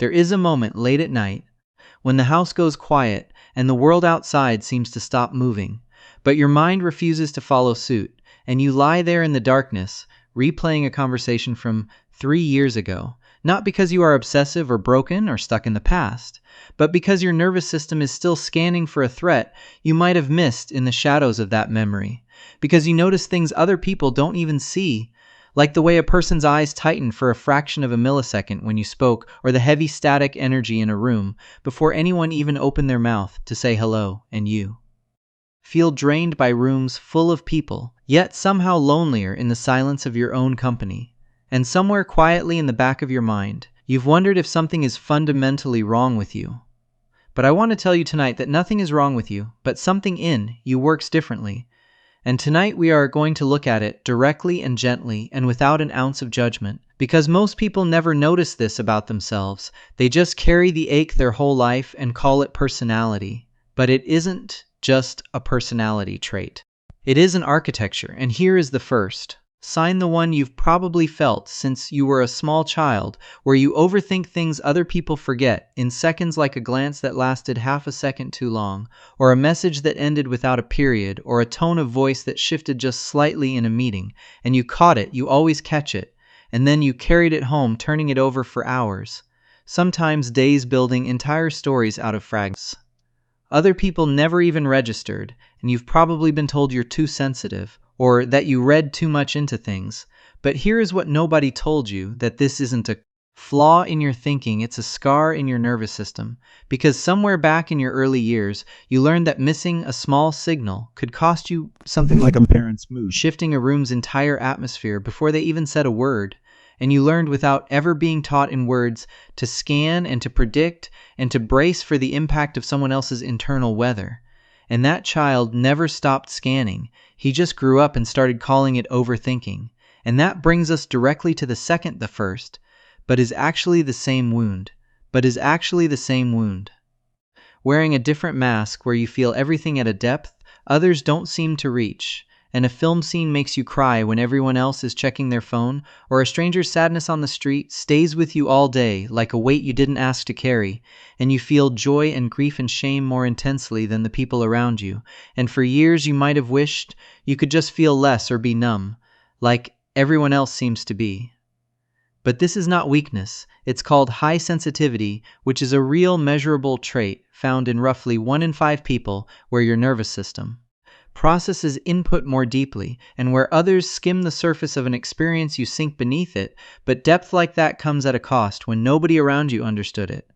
There is a moment late at night when the house goes quiet and the world outside seems to stop moving, but your mind refuses to follow suit, and you lie there in the darkness, replaying a conversation from 3 years ago, not because you are obsessive or broken or stuck in the past, but because your nervous system is still scanning for a threat you might have missed in the shadows of that memory, because you notice things other people don't even see, like the way a person's eyes tighten for a fraction of a millisecond when you spoke, or the heavy static energy in a room before anyone even opened their mouth to say hello. And you feel drained by rooms full of people, yet somehow lonelier in the silence of your own company. And somewhere quietly in the back of your mind, you've wondered if something is fundamentally wrong with you. But I want to tell you tonight that nothing is wrong with you, but something in you works differently. And tonight we are going to look at it directly and gently and without an ounce of judgment, because most people never notice this about themselves. They just carry the ache their whole life and call it personality. But it isn't just a personality trait. It is an architecture, and here is the first sign, the one you've probably felt since you were a small child, where you overthink things other people forget in seconds, like a glance that lasted half a second too long, or a message that ended without a period, or a tone of voice that shifted just slightly in a meeting, and you caught it, you always catch it, and then you carried it home, turning it over for hours, sometimes days, building entire stories out of fragments other people never even registered, and you've probably been told you're too sensitive, or that you read too much into things. But here is what nobody told you, that this isn't a flaw in your thinking, it's a scar in your nervous system. Because somewhere back in your early years, you learned that missing a small signal could cost you something like a parent's mood, shifting a room's entire atmosphere before they even said a word. And you learned, without ever being taught in words, to scan and to predict and to brace for the impact of someone else's internal weather. And that child never stopped scanning. He just grew up and started calling it overthinking. And that brings us directly to the second, the first, but is actually the same wound. Wearing a different mask where you feel everything at a depth others don't seem to reach. And a film scene makes you cry when everyone else is checking their phone, or a stranger's sadness on the street stays with you all day like a weight you didn't ask to carry, and you feel joy and grief and shame more intensely than the people around you. And for years you might have wished you could just feel less or be numb, like everyone else seems to be. But this is not weakness. It's called high sensitivity, which is a real measurable trait found in roughly 1 in 5 people, where your nervous system processes input more deeply, and where others skim the surface of an experience you sink beneath it. But depth like that comes at a cost when nobody around you understood it.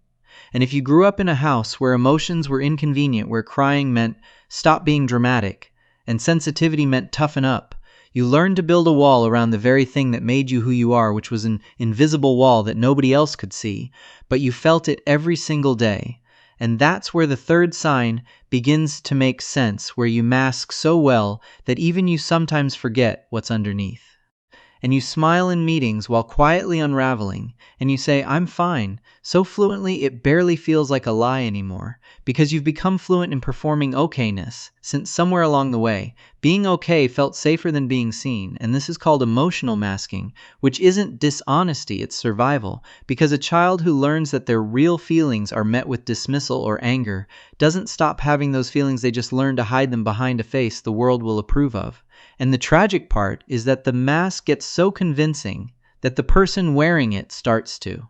And if you grew up in a house where emotions were inconvenient, where crying meant stop being dramatic, and sensitivity meant toughen up, you learned to build a wall around the very thing that made you who you are, which was an invisible wall that nobody else could see, but you felt it every single day. And that's where the third sign begins to make sense, where you mask so well that even you sometimes forget what's underneath. And you smile in meetings while quietly unraveling, and you say, "I'm fine," so fluently it barely feels like a lie anymore, because you've become fluent in performing okayness, since somewhere along the way, being okay felt safer than being seen. And this is called emotional masking, which isn't dishonesty, it's survival, because a child who learns that their real feelings are met with dismissal or anger doesn't stop having those feelings, they just learn to hide them behind a face the world will approve of. And the tragic part is that the mask gets so convincing that the person wearing it starts to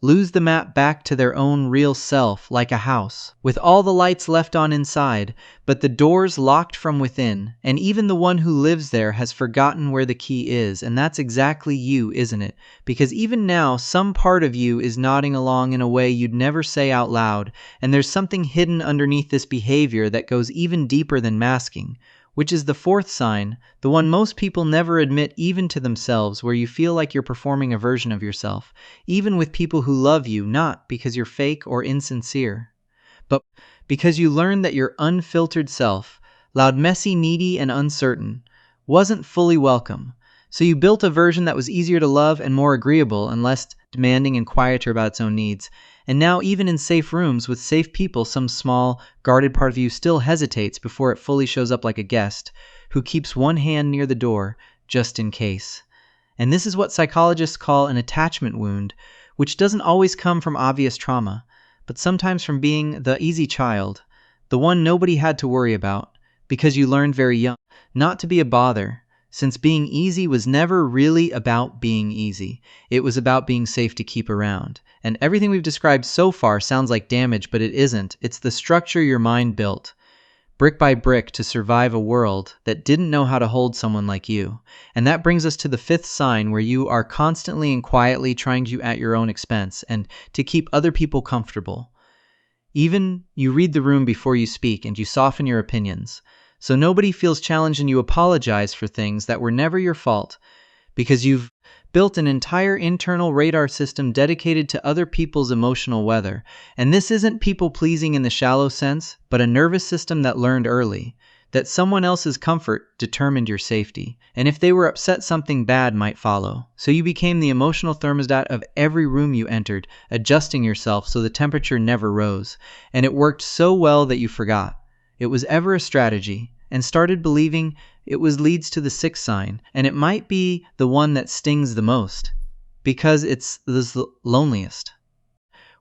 lose the map back to their own real self, like a house with all the lights left on inside, but the doors locked from within, and even the one who lives there has forgotten where the key is. And that's exactly you, isn't it? Because even now, some part of you is nodding along in a way you'd never say out loud, and there's something hidden underneath this behavior that goes even deeper than masking, which is the fourth sign, the one most people never admit even to themselves, where you feel like you're performing a version of yourself, even with people who love you, not because you're fake or insincere, but because you learned that your unfiltered self, loud, messy, needy, and uncertain, wasn't fully welcome. So you built a version that was easier to love and more agreeable and less demanding and quieter about its own needs. And now, even in safe rooms with safe people, some small, guarded part of you still hesitates before it fully shows up, like a guest who keeps one hand near the door just in case. And this is what psychologists call an attachment wound, which doesn't always come from obvious trauma, but sometimes from being the easy child, the one nobody had to worry about, because you learned very young not to be a bother, since being easy was never really about being easy. It was about being safe to keep around. And everything we've described so far sounds like damage, but it isn't. It's the structure your mind built, brick by brick, to survive a world that didn't know how to hold someone like you. And that brings us to the fifth sign, where you are constantly and quietly trying to at your own expense and to keep other people comfortable. Even you read the room before you speak and you soften your opinions, so nobody feels challenged, and you apologize for things that were never your fault, because you've built an entire internal radar system dedicated to other people's emotional weather. And this isn't people-pleasing in the shallow sense, but a nervous system that learned early that someone else's comfort determined your safety, and if they were upset, something bad might follow. So you became the emotional thermostat of every room you entered, adjusting yourself so the temperature never rose. And it worked so well that you forgot it was ever a strategy, and started believing it leads to the sixth sign, and it might be the one that stings the most, because it's the loneliest,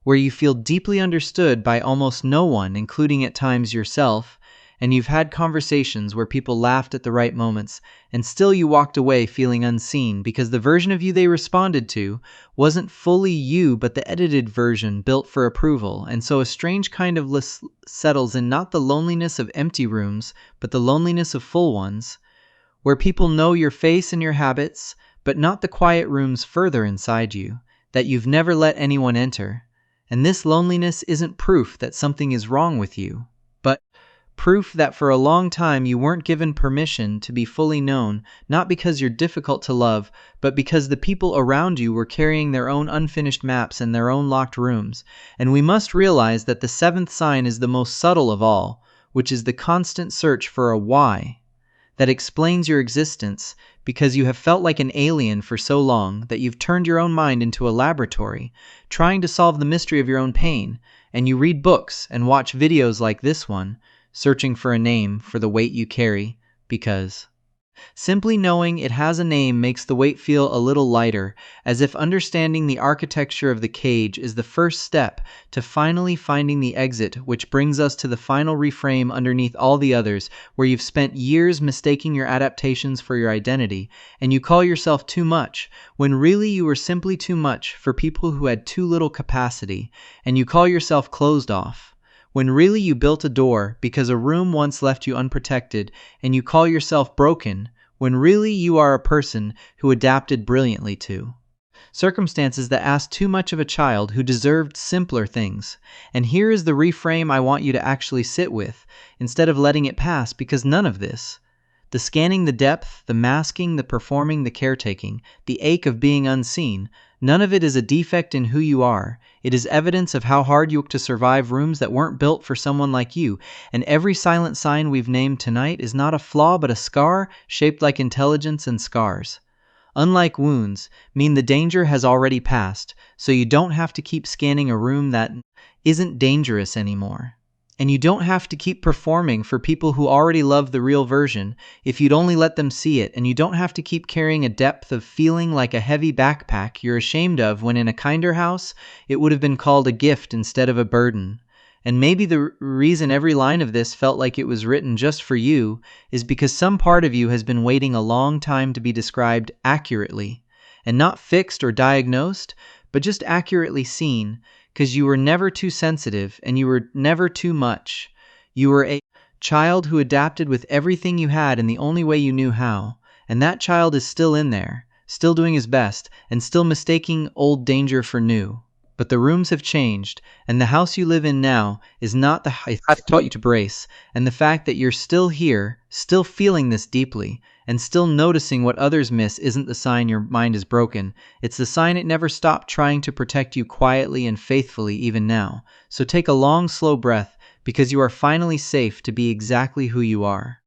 where you feel deeply understood by almost no one, including at times yourself, and you've had conversations where people laughed at the right moments, and still you walked away feeling unseen, because the version of you they responded to wasn't fully you, but the edited version built for approval. And so a strange kind of bliss settles in, not the loneliness of empty rooms, but the loneliness of full ones, where people know your face and your habits, but not the quiet rooms further inside you that you've never let anyone enter. And this loneliness isn't proof that something is wrong with you, but proof that for a long time you weren't given permission to be fully known, not because you're difficult to love, but because the people around you were carrying their own unfinished maps and their own locked rooms. And we must realize that the seventh sign is the most subtle of all, which is the constant search for a why that explains your existence, because you have felt like an alien for so long that you've turned your own mind into a laboratory, trying to solve the mystery of your own pain. And you read books and watch videos like this one, searching for a name for the weight you carry, because simply knowing it has a name makes the weight feel a little lighter, as if understanding the architecture of the cage is the first step to finally finding the exit, which brings us to the final reframe underneath all the others, where you've spent years mistaking your adaptations for your identity, and you call yourself too much, when really you were simply too much for people who had too little capacity, and you call yourself closed off, when really you built a door because a room once left you unprotected, and you call yourself broken, when really you are a person who adapted brilliantly to circumstances that asked too much of a child who deserved simpler things. And here is the reframe I want you to actually sit with, instead of letting it pass, because none of this, the scanning, the depth, the masking, the performing, the caretaking, the ache of being unseen, none of it is a defect in who you are. It is evidence of how hard you worked to survive rooms that weren't built for someone like you. And every silent sign we've named tonight is not a flaw, but a scar shaped like intelligence, and scars, unlike wounds, mean the danger has already passed, so you don't have to keep scanning a room that isn't dangerous anymore. And you don't have to keep performing for people who already love the real version if you'd only let them see it. And you don't have to keep carrying a depth of feeling like a heavy backpack you're ashamed of, when in a kinder house it would have been called a gift instead of a burden. And maybe the reason every line of this felt like it was written just for you is because some part of you has been waiting a long time to be described accurately, and not fixed or diagnosed, but just accurately seen, because you were never too sensitive and you were never too much. You were a child who adapted with everything you had in the only way you knew how, and that child is still in there, still doing his best, and still mistaking old danger for new. But the rooms have changed, and the house you live in now is not the house I've taught you to brace. And the fact that you're still here, still feeling this deeply, and still noticing what others miss isn't the sign your mind is broken. It's the sign it never stopped trying to protect you quietly and faithfully even now. So take a long, slow breath, because you are finally safe to be exactly who you are.